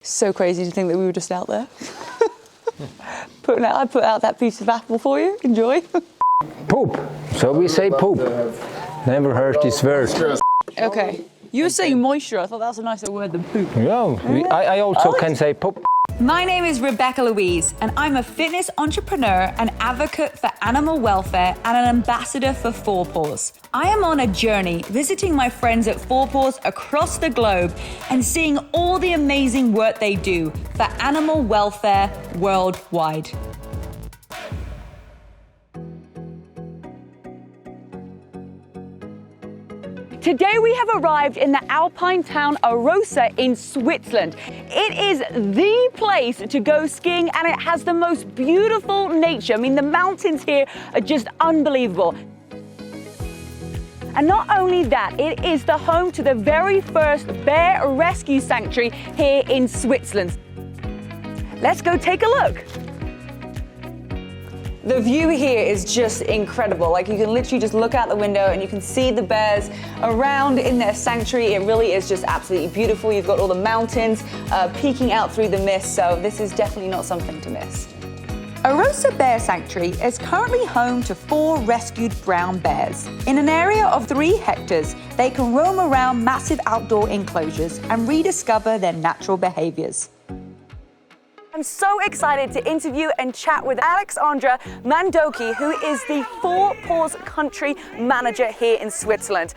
So crazy to think that we were just out there. I put out that piece of apple for you. Enjoy. Poop. So we say poop. Never heard this word. Okay. You were saying moisture. I thought that was a nicer word than poop. Yeah, I also can say poop. My name is Rebecca Louise, and I'm a fitness entrepreneur, an advocate for animal welfare, and an ambassador for Paws. I am on a journey visiting my friends at Paws across the globe and seeing all the amazing work they do for animal welfare worldwide. Today we have arrived in the alpine town Arosa in Switzerland. It is the place to go skiing, and it has the most beautiful nature. I mean, the mountains here are just unbelievable. And not only that, it is the home to the very first bear rescue sanctuary here in Switzerland. Let's go take a look. The view here is just incredible. Like, you can literally just look out the window and you can see the bears around in their sanctuary. It really is just absolutely beautiful. You've got all the mountains peeking out through the mist, so this is definitely not something to miss. Arosa Bear Sanctuary is currently home to 4 rescued brown bears. In an area of 3 hectares, they can roam around massive outdoor enclosures and rediscover their natural behaviors. I'm so excited to interview and chat with Alexandra Mandoki, who is the Paws country manager here in Switzerland.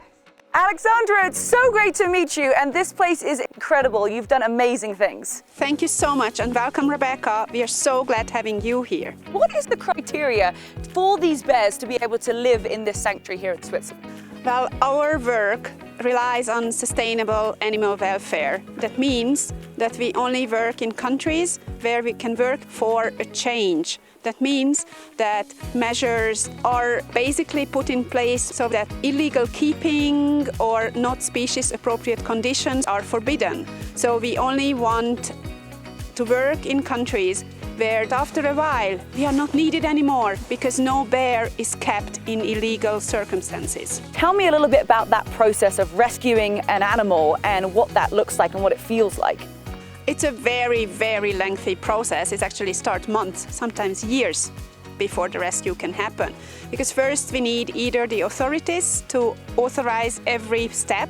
Alexandra, it's so great to meet you, and this place is incredible. You've done amazing things. Thank you so much, and welcome, Rebecca. We are so glad having you here. What is the criteria for these bears to be able to live in this sanctuary here in Switzerland? Well, our work relies on sustainable animal welfare. That means that we only work in countries where we can work for a change. That means that measures are basically put in place so that illegal keeping or not species appropriate conditions are forbidden. So we only want to work in countries where after a while we are not needed anymore because no bear is kept in illegal circumstances. Tell me a little bit about that process of rescuing an animal and what that looks like and what it feels like. It's a very, very lengthy process. It actually starts months, sometimes years before the rescue can happen. Because first we need either the authorities to authorize every step,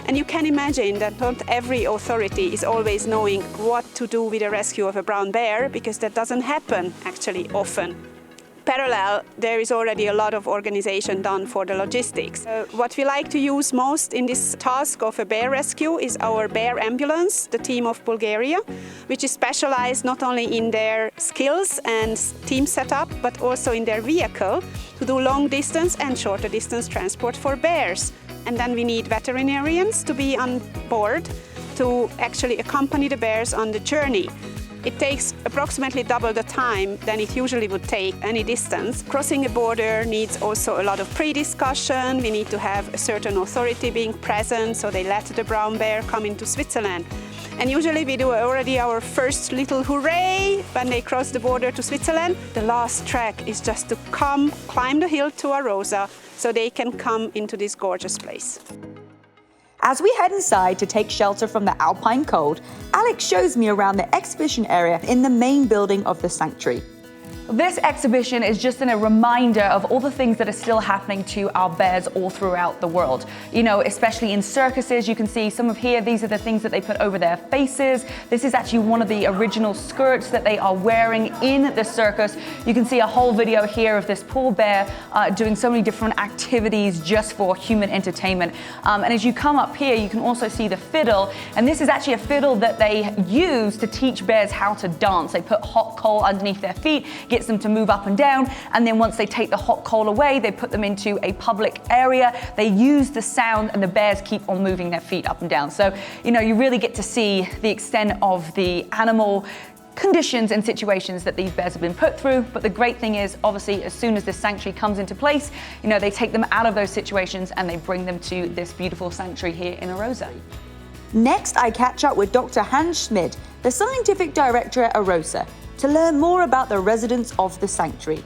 and you can imagine that not every authority is always knowing what to do with the rescue of a brown bear, because that doesn't happen actually often. Parallel, there is already a lot of organization done for the logistics. What we like to use most in this task of a bear rescue is our bear ambulance, the team of Bulgaria, which is specialized not only in their skills and team setup, but also in their vehicle to do long distance and shorter distance transport for bears. And then we need veterinarians to be on board to actually accompany the bears on the journey. It takes approximately double the time than it usually would take any distance. Crossing a border needs also a lot of pre-discussion. We need to have a certain authority being present so they let the brown bear come into Switzerland. And usually we do already our first little hooray when they cross the border to Switzerland. The last trek is just to climb the hill to Arosa so they can come into this gorgeous place. As we head inside to take shelter from the alpine cold, Alex shows me around the exhibition area in the main building of the sanctuary. This exhibition is just a reminder of all the things that are still happening to our bears all throughout the world. You know, especially in circuses, you can see some of here, these are the things that they put over their faces. This is actually one of the original skirts that they are wearing in the circus. You can see a whole video here of this poor bear doing so many different activities just for human entertainment. And as you come up here, you can also see the fiddle. And this is actually a fiddle that they use to teach bears how to dance. They put hot coal underneath their feet, gets them to move up and down, and then once they take the hot coal away, they put them into a public area. They use the sound, and the bears keep on moving their feet up and down. So, you know, you really get to see the extent of the animal conditions and situations that these bears have been put through. But the great thing is, obviously, as soon as this sanctuary comes into place, you know, they take them out of those situations and they bring them to this beautiful sanctuary here in Arosa. Next, I catch up with Dr. Hans Schmid, the scientific director at Arosa, to learn more about the residents of the sanctuary.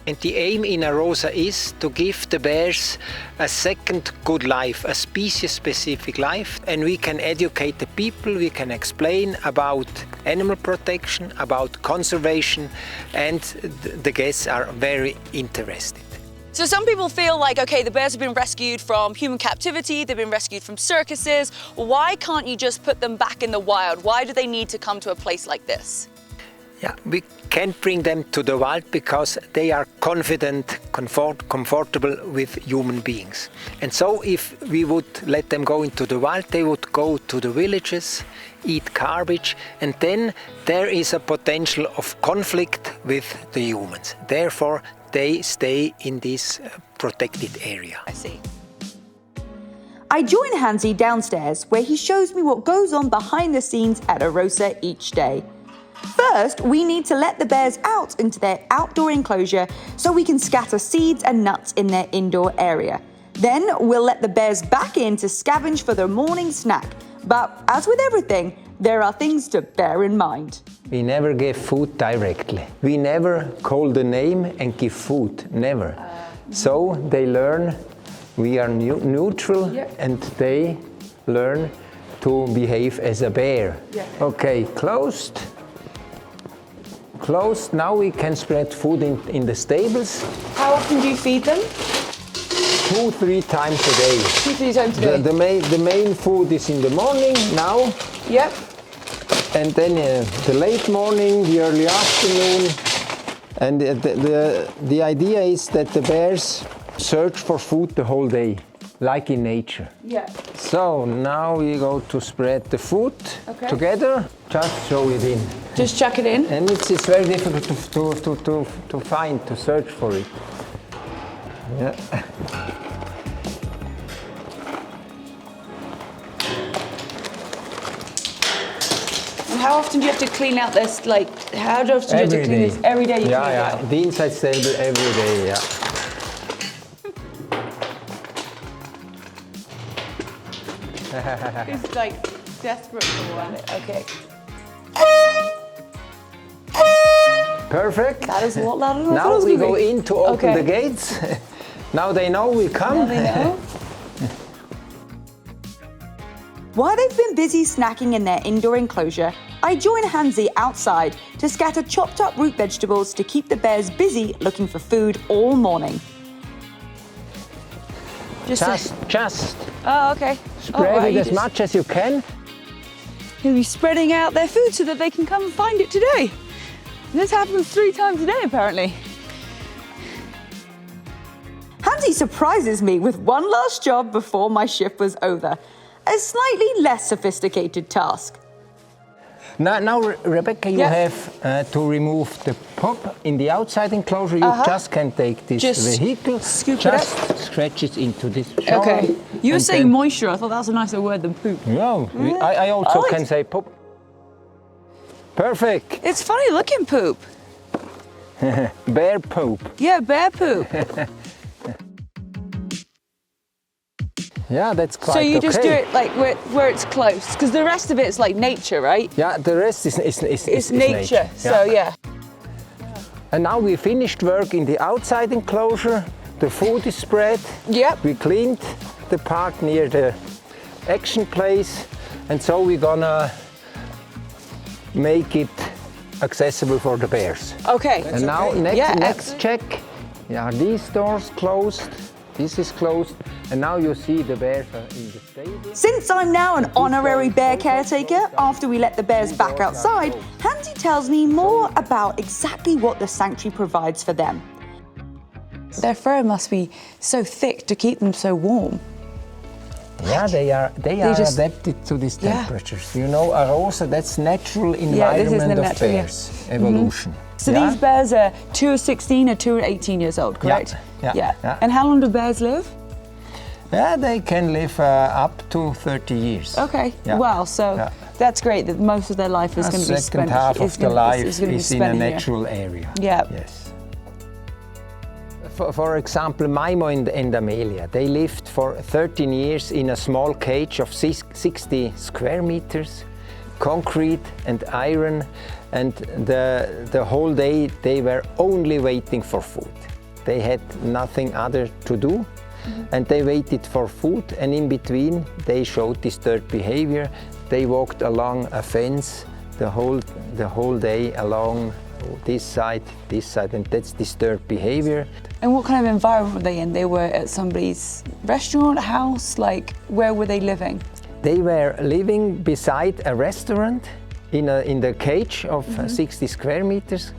And the aim in Arosa is to give the bears a second good life, a species-specific life. And we can educate the people, we can explain about animal protection, about conservation, and the guests are very interested. So some people feel like, okay, the bears have been rescued from human captivity, they've been rescued from circuses. Why can't you just put them back in the wild? Why do they need to come to a place like this? Yeah, we can't bring them to the wild because they are confident, comfortable with human beings. And so if we would let them go into the wild, they would go to the villages, eat garbage, and then there is a potential of conflict with the humans. Therefore, they stay in this protected area. I see. I join Hansi downstairs where he shows me what goes on behind the scenes at Arosa each day. First, we need to let the bears out into their outdoor enclosure so we can scatter seeds and nuts in their indoor area. Then we'll let the bears back in to scavenge for their morning snack. But as with everything, there are things to bear in mind. We never give food directly. We never call the name and give food, never. So they learn we are neutral, and they learn to behave as a bear. Okay, closed. Closed. Now we can spread food in the stables. How often do you feed them? 2-3 times a day. 2-3 times a day. The main food is in the morning now. Yep. And then the late morning, the early afternoon. And the idea is that the bears search for food the whole day, like in nature. Yeah. So now we go to spread the food together. Just throw it in. Just chuck it in? And it's very difficult to find, to search for it. Yeah. And how often do you have to clean out this, like, how often do you have to clean this? Every day you clean it out? The inside stable every day, yeah. It's like desperate for one. Okay. Perfect. That is a lot louder than I thought it Now was we gonna go be. in to open the gates. Now they know we come. Now they know. While they've been busy snacking in their indoor enclosure, I join Hansi outside to scatter chopped up root vegetables to keep the bears busy looking for food all morning. Just Oh, okay. spread it as much as you can. He'll be spreading out their food so that they can come and find it today. And this happens 3 times a day, apparently. Hansi surprises me with one last job before my shift was over. A slightly less sophisticated task. Now Rebecca, you have to remove the pup in the outside enclosure. You just can take this vehicle, scoop it up. scratch it into this shower. Okay. You were saying moisture. I thought that was a nicer word than poop. No, I also can say poop. Perfect. It's funny looking poop. Bear poop. Yeah, bear poop. Yeah, that's quite So you just do okay. it like where it's close, because the rest of it's like nature, right? Yeah, the rest is nature. So yeah. And now we finished work in the outside enclosure. The food is spread. Yep. We cleaned the part near the action place, and so we're gonna make it accessible for the bears. Okay. And now next check. Yeah, these doors closed. This is closed, and now you see the bears are in the stable. Since I'm now an honorary bear caretaker, after we let the bears back outside, Hansi tells me more about exactly what the sanctuary provides for them. Their fur must be so thick to keep them so warm. Yeah, they are adapted to these temperatures. You know, Arosa, that's natural environment of bears, evolution. So these bears are 2 or 16 or 2 or 18 years old, correct? Yeah. And how long do bears live? Yeah, they can live up to 30 years. Okay. Wow. So that's great that most of their life is going to be spent. Second half of the life is in a here. natural area. Yeah. Yes. For example, Maimo and Amelia, they lived for 13 years in a small cage of 60 square meters, concrete and iron, and the whole day they were only waiting for food. They had nothing other to do. And they waited for food, and in between they showed disturbed behavior. They walked along a fence the whole day along this side, and that's disturbed behavior. And what kind of environment were they in? They were at somebody's restaurant, house, like where were they living? They were living beside a restaurant in the cage of 60 square meters.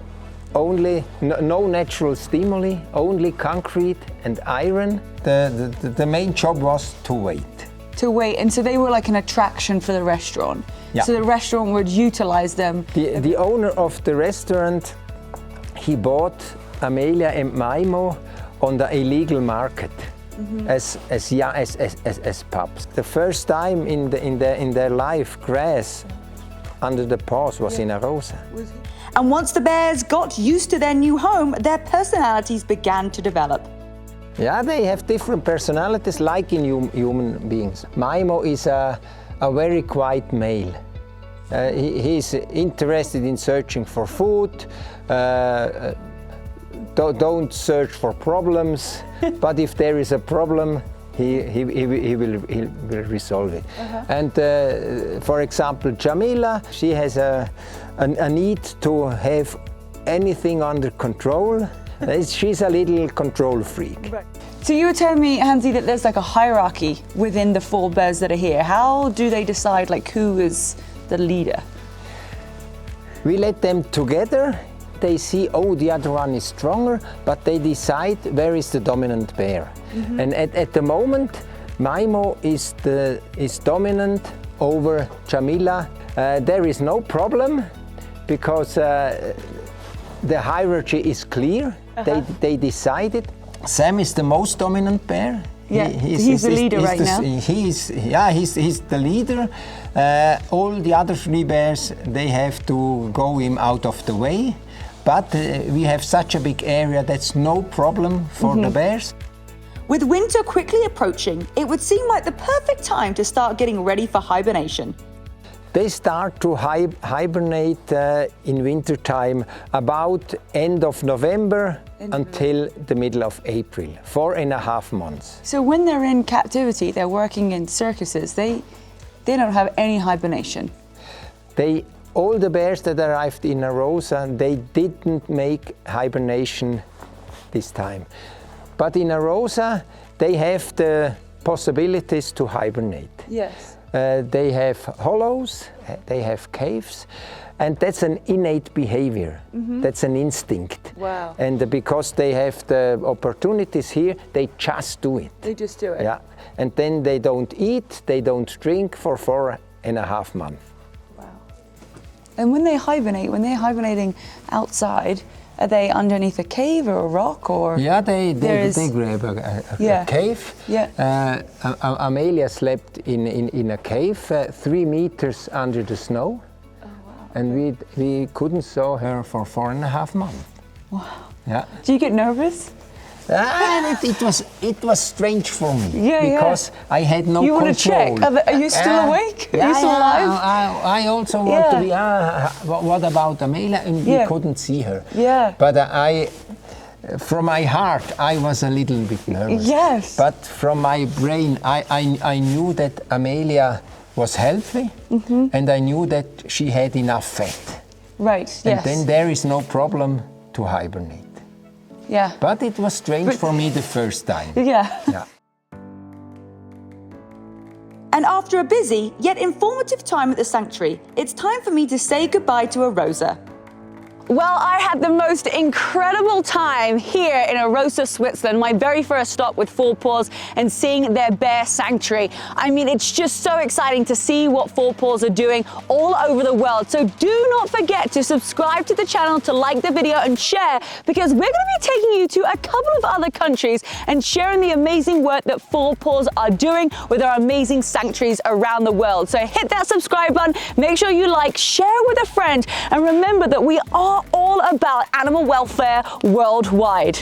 Only, no natural stimuli, only concrete and iron. The main job was to wait. To wait, and so they were like an attraction for the restaurant. Yeah. So the restaurant would utilize them. The owner of the restaurant, he bought Amelia and Maimo on the illegal market as pups. The first time in their life, grass under the paws was in Arosa. And once the bears got used to their new home, their personalities began to develop. Yeah, they have different personalities like in human beings. Maimo is a very quiet male. He's interested in searching for food, don't search for problems, but if there is a problem, he will resolve it. And for example, Jamila, she has a need to have anything under control. She's a little control freak. Right. So you were telling me, Hansi, that there's like a hierarchy within the 4 bears that are here. How do they decide like who is the leader? We let them together. They see, oh, the other one is stronger, but they decide where is the dominant bear. And at the moment, Maimo is dominant over Jamila. There is no problem because the hierarchy is clear. They decided. Sam is the most dominant bear. Yeah, he's the leader right now. He's the leader. All the other 3 bears, they have to go him out of the way. But we have such a big area that's no problem for the bears. With winter quickly approaching, it would seem like the perfect time to start getting ready for hibernation. They start to hibernate in winter time about end of November until the middle of April, 4.5 months. So when they're in captivity, they're working in circuses, they don't have any hibernation. All the bears that arrived in Arosa, they didn't make hibernation this time. But in Arosa, they have the possibilities to hibernate. Yes. They have hollows, they have caves, and that's an innate behavior. That's an instinct. Wow. And because they have the opportunities here, they just do it. They just do it. Yeah. And then they don't eat, they don't drink for 4.5 months. Wow. And when they're hibernating outside, are they underneath a cave or a rock, or? Yeah, they grab a cave. Yeah. Amelia slept in a cave 3 meters under the snow. Oh, wow. And we couldn't saw her for 4.5 months. Wow. Yeah. Do you get nervous? It was strange for me. Yeah, because I had no control. You want to check? Are you still awake? Are you still alive? I also want to be. What about Amelia? And we couldn't see her. Yeah. But from my heart, I was a little bit nervous. Yes. But from my brain, I knew that Amelia was healthy, and I knew that she had enough fat. Right. Yes. And then there is no problem to hibernate. Yeah. But it was strange for me the first time. Yeah. Yeah. And after a busy yet informative time at the sanctuary, it's time for me to say goodbye to Arosa. Well, I had the most incredible time here in Arosa, Switzerland, my very first stop with 4 Paws and seeing their bear sanctuary. I mean, it's just so exciting to see what 4 Paws are doing all over the world. So do not forget to subscribe to the channel, to like the video and share, because we're going to be taking you to a couple of other countries and sharing the amazing work that 4 Paws are doing with our amazing sanctuaries around the world. So hit that subscribe button, make sure you like, share with a friend, and remember that we are all about animal welfare worldwide.